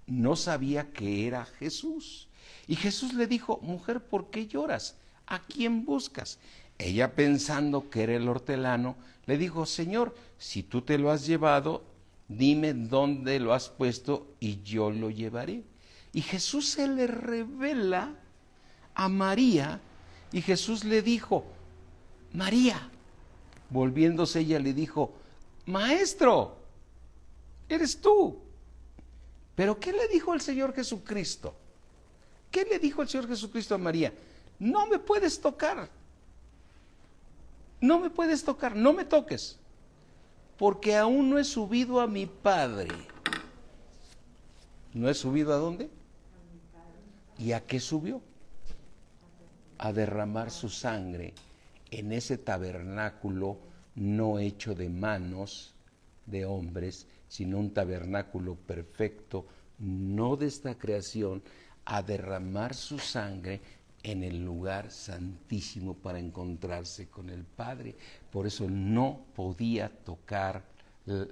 no sabía que era Jesús. Y Jesús le dijo, mujer, ¿por qué lloras? ¿A quién buscas? Ella, pensando que era el hortelano, le dijo, Señor, si tú te lo has llevado, dime dónde lo has puesto y yo lo llevaré. Y Jesús se le revela a María y Jesús le dijo, María. Volviéndose ella le dijo, Maestro, eres tú. Pero ¿qué le dijo el Señor Jesucristo? ¿Qué le dijo el Señor Jesucristo a María? No me puedes tocar. No me puedes tocar, no me toques. Porque aún no he subido a mi Padre. ¿No he subido a dónde? ¿Y a qué subió? A derramar su sangre en ese tabernáculo no hecho de manos de hombres, sino un tabernáculo perfecto, no de esta creación, a derramar su sangre en el lugar santísimo para encontrarse con el Padre. Por eso no podía tocar,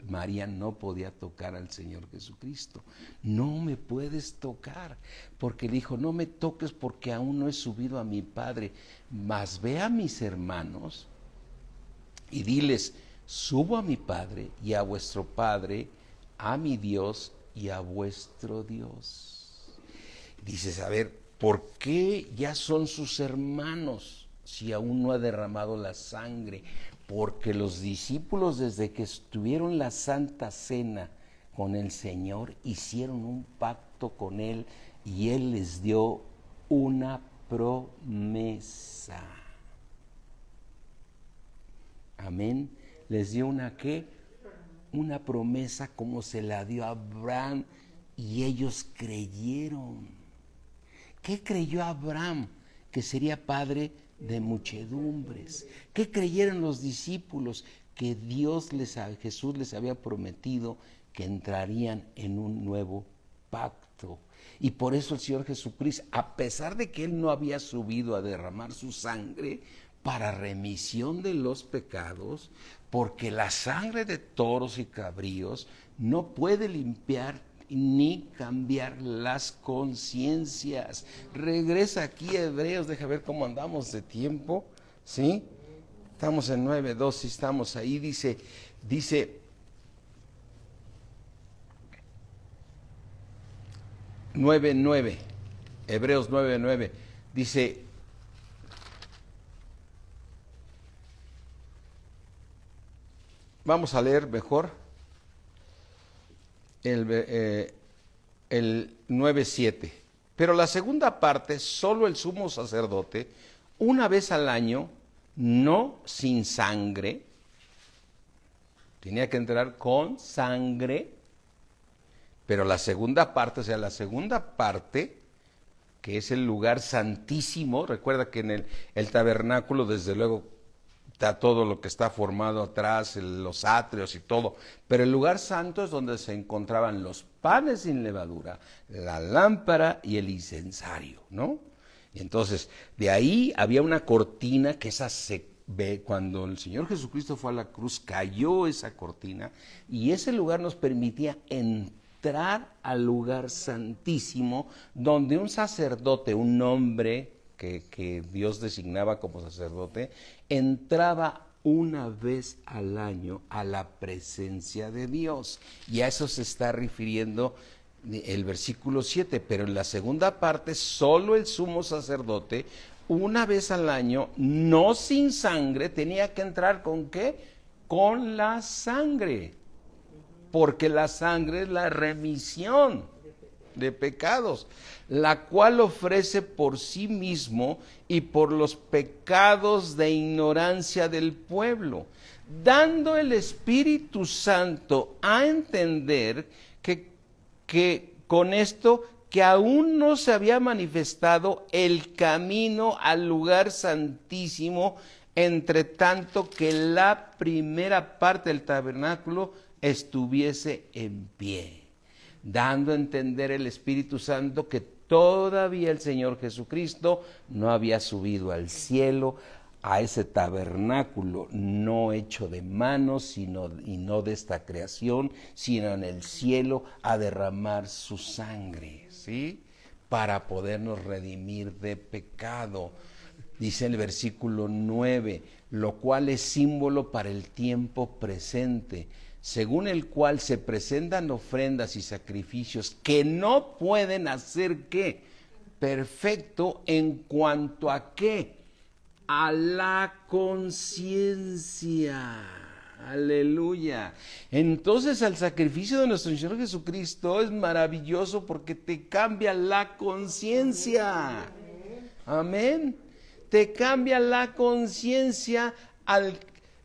María no podía tocar al Señor Jesucristo. No me puedes tocar, porque dijo, no me toques porque aún no he subido a mi Padre, mas ve a mis hermanos y diles, subo a mi Padre y a vuestro Padre, a mi Dios y a vuestro Dios. Dices, a ver, ¿por qué ya son sus hermanos si aún no ha derramado la sangre? Porque los discípulos, desde que estuvieron la Santa Cena con el Señor, hicieron un pacto con Él y Él les dio una promesa. Amén. Les dio una ¿qué? Una promesa como se la dio a Abraham y ellos creyeron. ¿Qué creyó Abraham? Que sería padre de muchedumbres. ¿Qué creyeron los discípulos? Que Jesús les había prometido que entrarían en un nuevo pacto. Y por eso el Señor Jesucristo, a pesar de que Él no había subido a derramar su sangre para remisión de los pecados, porque la sangre de toros y cabríos no puede limpiar ni cambiar las conciencias. Regresa aquí a Hebreos, deja ver cómo andamos de tiempo, ¿sí? Estamos en 9:2, si estamos ahí, dice 9:9, Hebreos 9:9, dice, vamos a leer mejor el 9:7. Pero la segunda parte, solo el sumo sacerdote, una vez al año, no sin sangre, tenía que entrar con sangre, pero la segunda parte, o sea, la segunda parte, que es el lugar santísimo, recuerda que en el tabernáculo, desde luego, está todo lo que está formado atrás, los atrios y todo, pero el lugar santo es donde se encontraban los panes sin levadura, la lámpara y el incensario, ¿no? Y entonces, de ahí había una cortina que esa se ve, cuando el Señor Jesucristo fue a la cruz, cayó esa cortina, y ese lugar nos permitía entrar al lugar santísimo, donde un sacerdote, un hombre que Dios designaba como sacerdote, entraba una vez al año a la presencia de Dios. Y a eso se está refiriendo el versículo 7, pero en la segunda parte, solo el sumo sacerdote, una vez al año, no sin sangre, tenía que entrar ¿con qué? Con la sangre, porque la sangre es la remisión de pecados, la cual ofrece por sí mismo y por los pecados de ignorancia del pueblo, dando el Espíritu Santo a entender que con esto que aún no se había manifestado el camino al lugar santísimo, entre tanto que la primera parte del tabernáculo estuviese en pie, dando a entender el Espíritu Santo que todavía el Señor Jesucristo no había subido al cielo, a ese tabernáculo no hecho de manos, y no de esta creación, sino en el cielo, a derramar su sangre, ¿sí? Para podernos redimir de pecado. Dice el versículo 9, lo cual es símbolo para el tiempo presente, según el cual se presentan ofrendas y sacrificios que no pueden hacer ¿qué? Perfecto en cuanto a ¿qué? A la conciencia. Aleluya. Entonces el sacrificio de nuestro Señor Jesucristo es maravilloso porque te cambia la conciencia. Amén. Te cambia la conciencia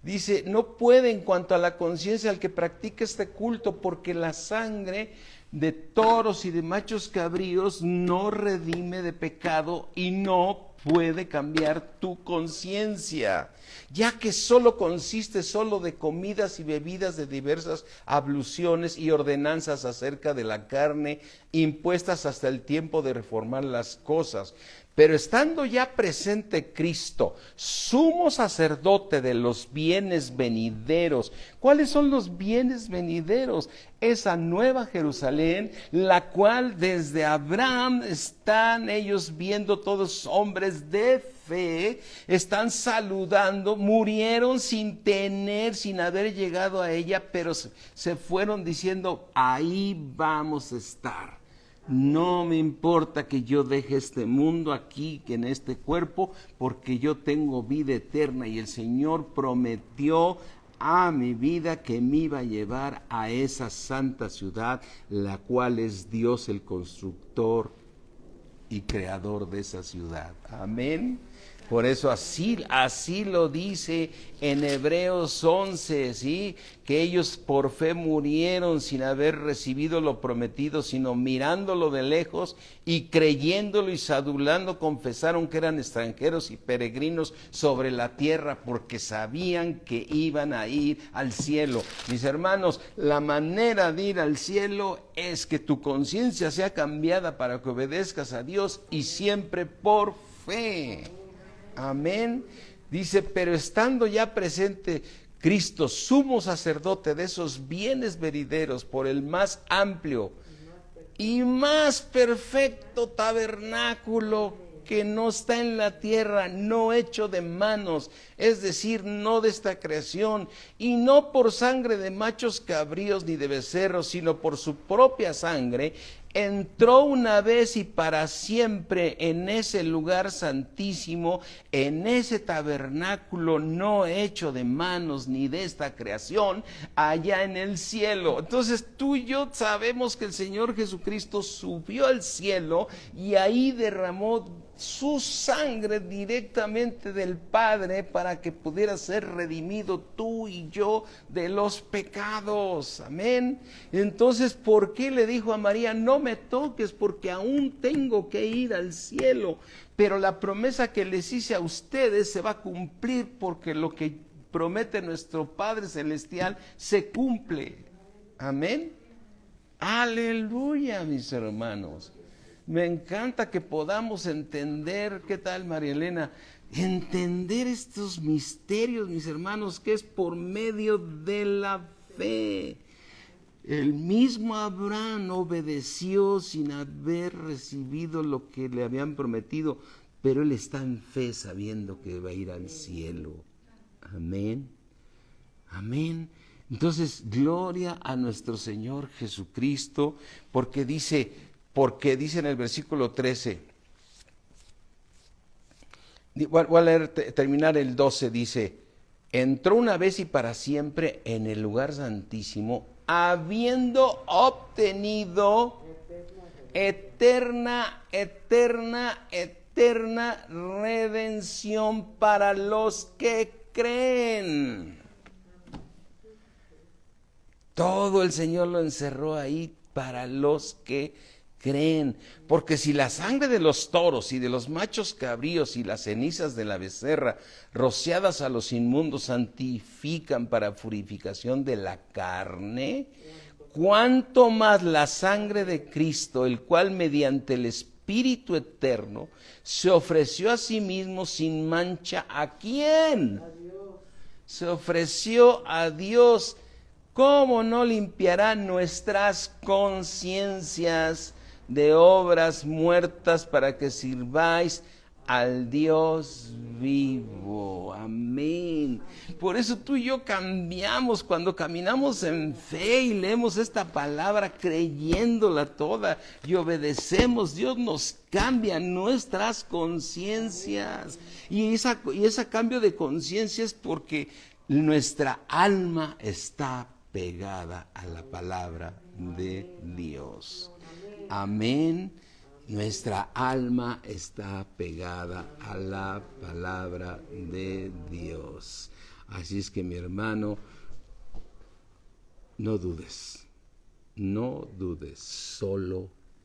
dice, no puede en cuanto a la conciencia al que practica este culto, porque la sangre de toros y de machos cabríos no redime de pecado y no puede cambiar tu conciencia, ya que solo consiste de comidas y bebidas de diversas abluciones y ordenanzas acerca de la carne, impuestas hasta el tiempo de reformar las cosas. Pero estando ya presente Cristo, sumo sacerdote de los bienes venideros. ¿Cuáles son los bienes venideros? Esa nueva Jerusalén, la cual desde Abraham están ellos viendo, todos hombres de fe, están saludando, murieron sin haber llegado a ella, pero se fueron diciendo, ahí vamos a estar. No me importa que yo deje este mundo aquí, que en este cuerpo, porque yo tengo vida eterna y el Señor prometió a mi vida que me iba a llevar a esa santa ciudad, la cual es Dios el constructor y creador de esa ciudad. Amén. Por eso así lo dice en Hebreos 11, ¿sí? Que ellos por fe murieron sin haber recibido lo prometido, sino mirándolo de lejos y creyéndolo y sadulando, confesaron que eran extranjeros y peregrinos sobre la tierra, porque sabían que iban a ir al cielo. Mis hermanos, la manera de ir al cielo es que tu conciencia sea cambiada para que obedezcas a Dios, y siempre por fe. Amén. Dice, pero estando ya presente Cristo, sumo sacerdote de esos bienes venideros, por el más amplio y más perfecto tabernáculo que no está en la tierra, no hecho de manos, es decir, no de esta creación, y no por sangre de machos cabríos ni de becerros, sino por su propia sangre, entró una vez y para siempre en ese lugar santísimo, en ese tabernáculo no hecho de manos ni de esta creación, allá en el cielo. Entonces tú y yo sabemos que el Señor Jesucristo subió al cielo y ahí derramó su sangre directamente del Padre para que pudiera ser redimido tú y yo de los pecados. Amén. Entonces, ¿por qué le dijo a María, no me toques porque aún tengo que ir al cielo? Pero la promesa que les hice a ustedes se va a cumplir, porque lo que promete nuestro Padre Celestial se cumple. Amén. Aleluya, mis hermanos. Me encanta que podamos entender, ¿qué tal, María Elena? Entender estos misterios, mis hermanos, que es por medio de la fe. El mismo Abraham obedeció sin haber recibido lo que le habían prometido, pero él está en fe sabiendo que va a ir al cielo. Amén. Amén. Entonces, gloria a nuestro Señor Jesucristo, porque dice en el versículo 13, voy a leer, terminar el 12, dice, entró una vez y para siempre en el lugar santísimo, habiendo obtenido eterna redención para los que creen. Todo el Señor lo encerró ahí para los que creen, porque si la sangre de los toros y de los machos cabríos y las cenizas de la becerra rociadas a los inmundos santifican para purificación de la carne, cuánto más la sangre de Cristo, el cual mediante el Espíritu eterno se ofreció a sí mismo sin mancha. ¿A quién? A Dios. Se ofreció a Dios. ¿Cómo no limpiará nuestras conciencias de obras muertas para que sirváis al Dios vivo? Amén. Por eso tú y yo cambiamos cuando caminamos en fe y leemos esta palabra creyéndola toda y obedecemos. Dios nos cambia nuestras conciencias, y ese cambio de conciencia es porque nuestra alma está pegada a la palabra de Dios. Amén. Nuestra alma está pegada a la palabra de Dios. Así es que, mi hermano, no dudes,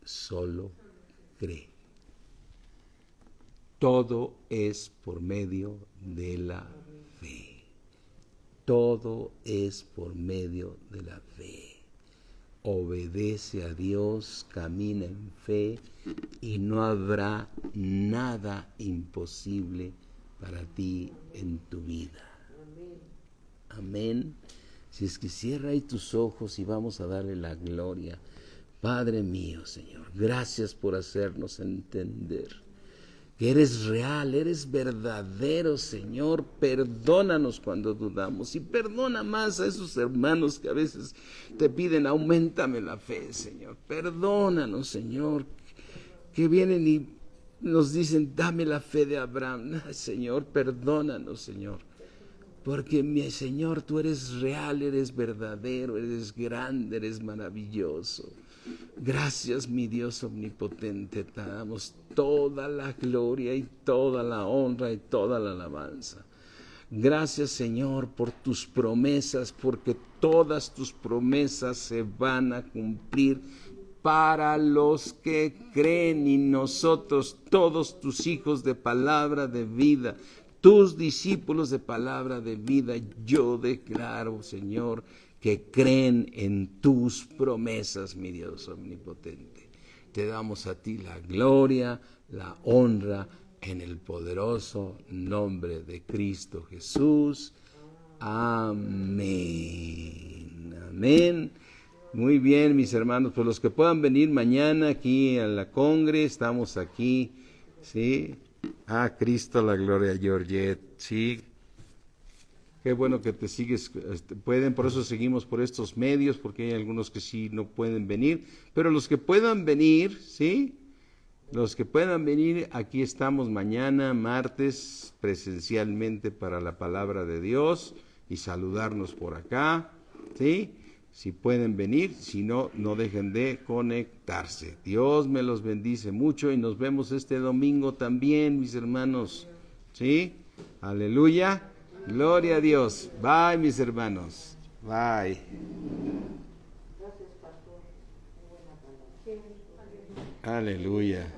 solo cree. Todo es por medio de la fe. Todo es por medio de la fe. obedece a Dios, camina en fe y no habrá nada imposible para ti en tu vida. Amén. Si es que cierra ahí tus ojos y vamos a darle la gloria. Padre mío, Señor, gracias por hacernos entender que eres real, eres verdadero, Señor. Perdónanos cuando dudamos y perdona más a esos hermanos que a veces te piden, auméntame la fe, Señor. Perdónanos, Señor, que vienen y nos dicen, dame la fe de Abraham. Señor, perdónanos, Señor. Porque mi Señor, tú eres real, eres verdadero, eres grande, eres maravilloso. Gracias, mi Dios omnipotente, te damos toda la gloria y toda la honra y toda la alabanza. Gracias, Señor, por tus promesas, porque todas tus promesas se van a cumplir para los que creen, y nosotros, todos tus hijos de palabra de vida, tus discípulos de palabra de vida, yo declaro, Señor, que creen en tus promesas, mi Dios omnipotente. Te damos a ti la gloria, la honra, en el poderoso nombre de Cristo Jesús. Amén. Amén. Muy bien, mis hermanos, pues los que puedan venir mañana aquí a la Congre, estamos aquí, ¿sí? A Cristo la gloria, Georgette, sí. Qué bueno que te sigues, pueden, por eso seguimos por estos medios, porque hay algunos que sí no pueden venir, pero los que puedan venir, ¿sí? Los que puedan venir, aquí estamos mañana, martes, presencialmente para la palabra de Dios y saludarnos por acá, ¿sí? Si pueden venir, si no, no dejen de conectarse. Dios me los bendice mucho y nos vemos este domingo también, mis hermanos, ¿sí? Aleluya. Gloria a Dios. Bye, mis hermanos. Bye. Aleluya.